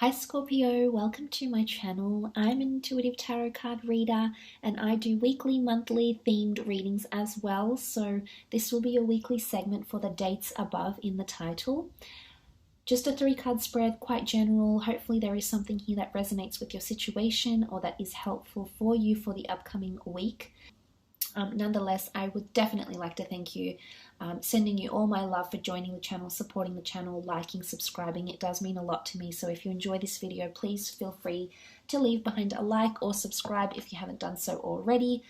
Hi Scorpio, welcome to my channel. I'm an intuitive tarot card reader and I do weekly, monthly themed readings as well. So this will be a weekly segment for the dates above in the title. Just a 3-card spread, quite general. Hopefully there is something here that resonates with your situation or that is helpful for you for the upcoming week. Nonetheless, I would definitely like to thank you, sending you all my love for joining the channel, supporting the channel, liking, subscribing. It does mean a lot to me. So if you enjoy this video, please feel free to leave behind a like or subscribe if you haven't done so already.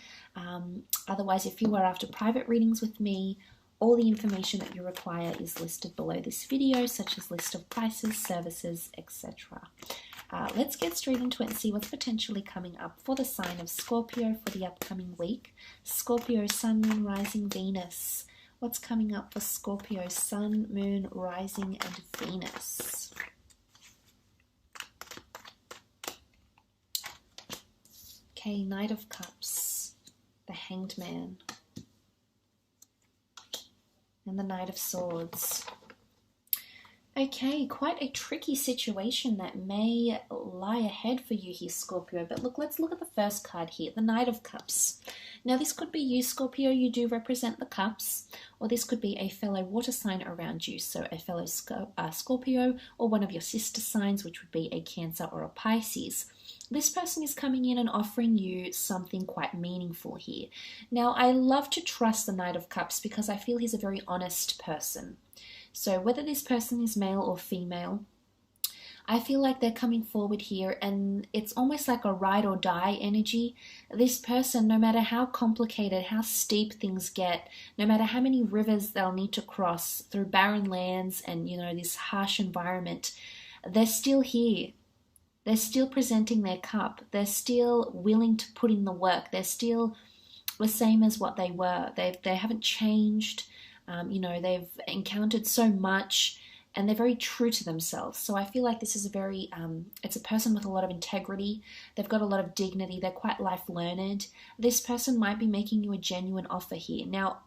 Otherwise, if you are after private readings with me, all the information that you require is listed below this video, such as list of prices, services, etc. Let's get straight into it and see what's potentially coming up for the sign of Scorpio for the upcoming week. Scorpio, Sun, Moon, Rising, Venus. What's coming up for Scorpio, Sun, Moon, Rising, and Venus? Okay, Knight of Cups, the Hanged Man, and the Knight of Swords. Okay, quite a tricky situation that may lie ahead for you here, Scorpio. But look, let's look at the first card here, the Knight of Cups. Now, this could be you, Scorpio. You do represent the cups. Or this could be a fellow water sign around you. So a fellow Scorpio or one of your sister signs, which would be a Cancer or a Pisces. This person is coming in and offering you something quite meaningful here. Now, I love to trust the Knight of Cups because I feel he's a very honest person. So whether this person is male or female, I feel like they're coming forward here and it's almost like a ride or die energy. This person, no matter how complicated, how steep things get, no matter how many rivers they'll need to cross through barren lands and, this harsh environment, they're still here. They're still presenting their cup. They're still willing to put in the work. They're still the same as what they were. They haven't changed. They've encountered so much and they're very true to themselves. So I feel like this is it's a person with a lot of integrity. They've got a lot of dignity. They're quite life learned. This person might be making you a genuine offer here. Now,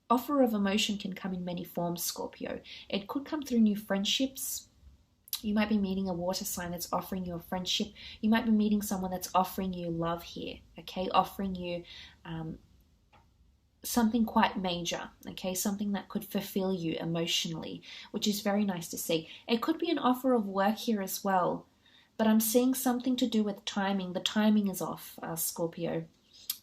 offer of emotion can come in many forms, Scorpio. It could come through new friendships. You might be meeting a water sign that's offering you a friendship. You might be meeting someone that's offering you love here, okay? Offering you something quite major, okay, something that could fulfill you emotionally, which is very nice to see. It could be an offer of work here as well, but I'm seeing something to do with timing. The timing is off, Scorpio.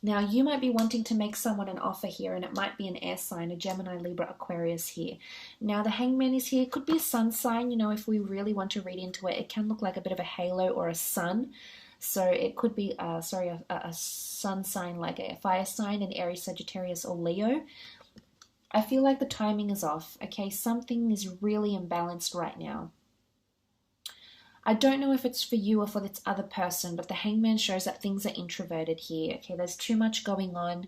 Now, you might be wanting to make someone an offer here, and it might be an air sign, a Gemini, Libra, Aquarius here. Now, the Hangman is here. It could be a sun sign. If we really want to read into it, it can look like a bit of a halo or a sun. So it could be, a sun sign like a fire sign, an Aries, Sagittarius, or Leo. I feel like the timing is off, okay? Something is really imbalanced right now. I don't know if it's for you or for this other person, but the Hangman shows that things are introverted here, okay? There's too much going on.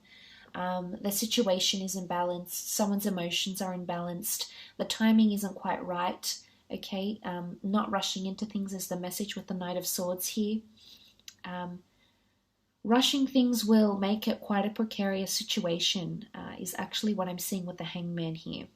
The situation is imbalanced. Someone's emotions are imbalanced. The timing isn't quite right, okay? Not rushing into things is the message with the Knight of Swords here. Rushing things will make it quite a precarious situation, is actually what I'm seeing with the Hangman here.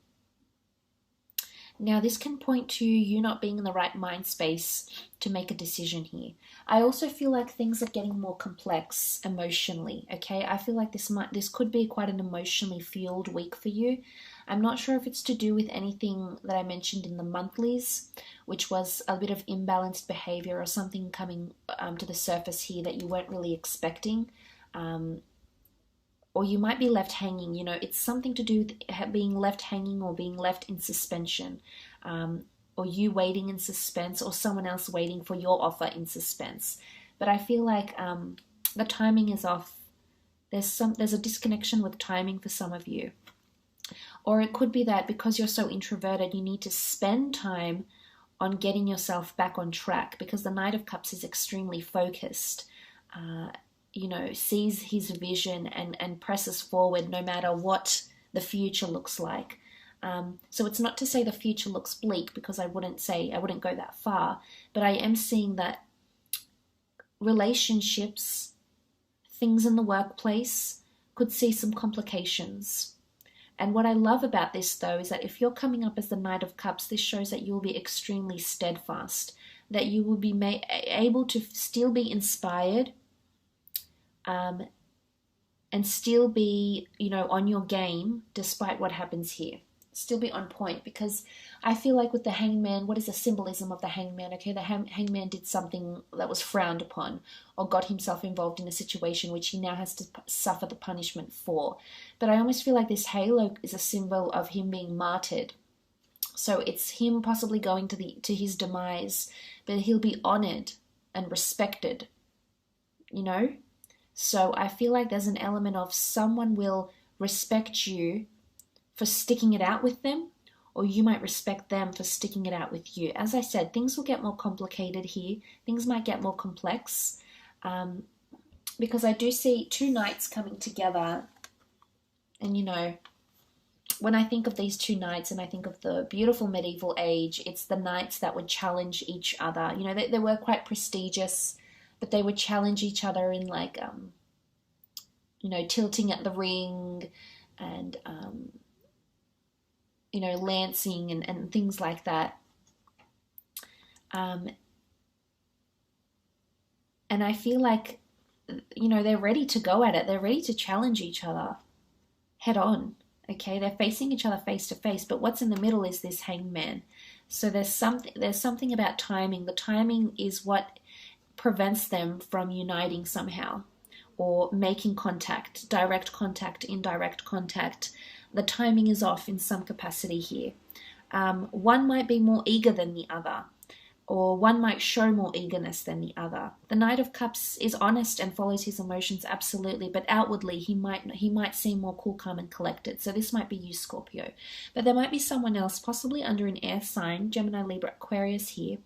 Now, this can point to you not being in the right mind space to make a decision here. I also feel like things are getting more complex emotionally, okay? I feel like this could be quite an emotionally fueled week for you. I'm not sure if it's to do with anything that I mentioned in the monthlies, which was a bit of imbalanced behavior or something coming to the surface here that you weren't really expecting. Or you might be left hanging, it's something to do with being left hanging or being left in suspension, or you waiting in suspense or someone else waiting for your offer in suspense. But I feel like the timing is off. There's a disconnection with timing for some of you. Or it could be that because you're so introverted, you need to spend time on getting yourself back on track because the Knight of Cups is extremely focused. Sees his vision and presses forward no matter what the future looks like. So it's not to say the future looks bleak because I wouldn't go that far, but I am seeing that relationships, things in the workplace could see some complications. And what I love about this, though, is that if you're coming up as the Knight of Cups, this shows that you'll be extremely steadfast. that you will be able to still be inspired, and still be, you know, on your game despite what happens here. Still be on point, because I feel like with the Hangman, what is the symbolism of the Hangman? Okay, the Hangman did something that was frowned upon, or got himself involved in a situation which he now has to suffer the punishment for. But I almost feel like this halo is a symbol of him being martyred. So it's him possibly going to his demise, but he'll be honored and respected, you know? So I feel like there's an element of someone will respect you for sticking it out with them, or you might respect them for sticking it out with you. As I said, things will get more complicated here. Things might get more complex, because I do see two knights coming together. And, you know, when I think of these two knights and I think of the beautiful medieval age, it's the knights that would challenge each other. You know, they were quite prestigious, but they would challenge each other in, like, you know, tilting at the ring and, you know, lancing and things like that. And I feel like, you know, they're ready to go at it. They're ready to challenge each other head on. Okay, they're facing each other face to face, but what's in the middle is this Hangman. So there's something about timing. The timing is what prevents them from uniting somehow, or making contact, direct contact, indirect contact. The timing is off in some capacity here. One might be more eager than the other, or one might show more eagerness than the other. The Knight of Cups is honest and follows his emotions absolutely, but outwardly he might seem more cool, calm, and collected. So this might be you, Scorpio. But there might be someone else, possibly under an air sign, Gemini, Libra, Aquarius here,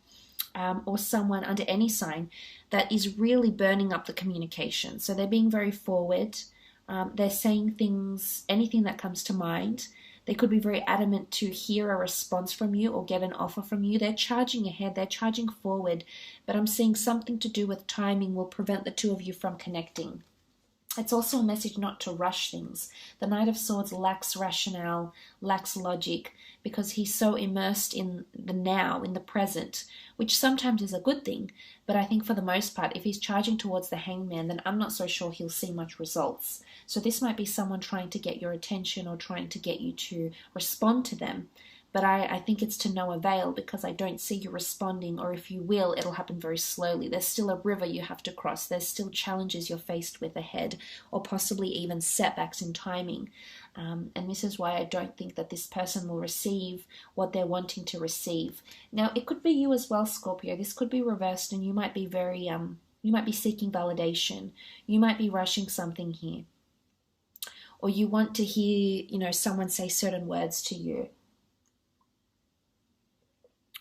or someone under any sign that is really burning up the communication. So they're being very forward. They're saying things, anything that comes to mind. They could be very adamant to hear a response from you or get an offer from you. They're charging ahead, they're charging forward, but I'm seeing something to do with timing will prevent the two of you from connecting. It's also a message not to rush things. The Knight of Swords lacks rationale, lacks logic, because he's so immersed in the now, in the present, which sometimes is a good thing. But I think for the most part, if he's charging towards the Hangman, then I'm not so sure he'll see much results. So this might be someone trying to get your attention or trying to get you to respond to them. But I think it's to no avail, because I don't see you responding, or if you will, it'll happen very slowly. There's still a river you have to cross. There's still challenges you're faced with ahead, or possibly even setbacks in timing. And this is why I don't think that this person will receive what they're wanting to receive. Now, it could be you as well, Scorpio. This could be reversed, and you might be very, you might be seeking validation. You might be rushing something here. Or you want to hear, you know, someone say certain words to you.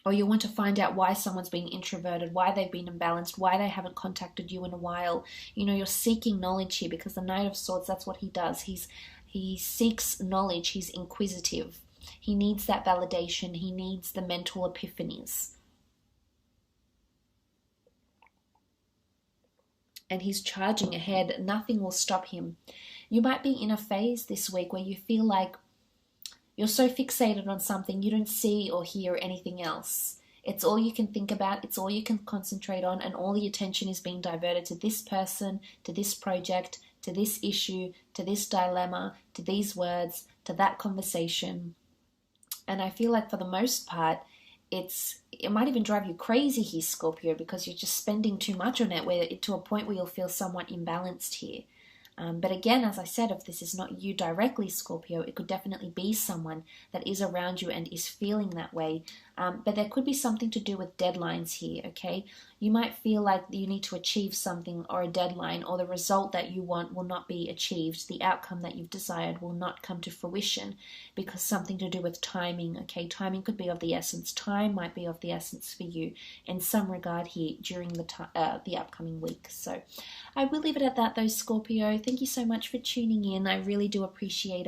Or you want to find out why someone's been introverted, why they've been imbalanced, why they haven't contacted you in a while. You know, you're seeking knowledge here, because the Knight of Swords, that's what he does. He seeks knowledge. He's inquisitive. He needs that validation. He needs the mental epiphanies. And he's charging ahead. Nothing will stop him. You might be in a phase this week where you feel like you're so fixated on something, you don't see or hear anything else. It's all you can think about, it's all you can concentrate on, and all the attention is being diverted to this person, to this project, to this issue, to this dilemma, to these words, to that conversation. And I feel like for the most part, it might even drive you crazy here, Scorpio, because you're just spending too much on it, to a point where you'll feel somewhat imbalanced here. But again, as I said, if this is not you directly, Scorpio, it could definitely be someone that is around you and is feeling that way. But there could be something to do with deadlines here, okay? You might feel like you need to achieve something or a deadline, or the result that you want will not be achieved. The outcome that you've desired will not come to fruition, because something to do with timing, okay? Timing could be of the essence. Time might be of the essence for you in some regard here during the upcoming week. So I will leave it at that though, Scorpio. Thank you so much for tuning in. I really do appreciate it.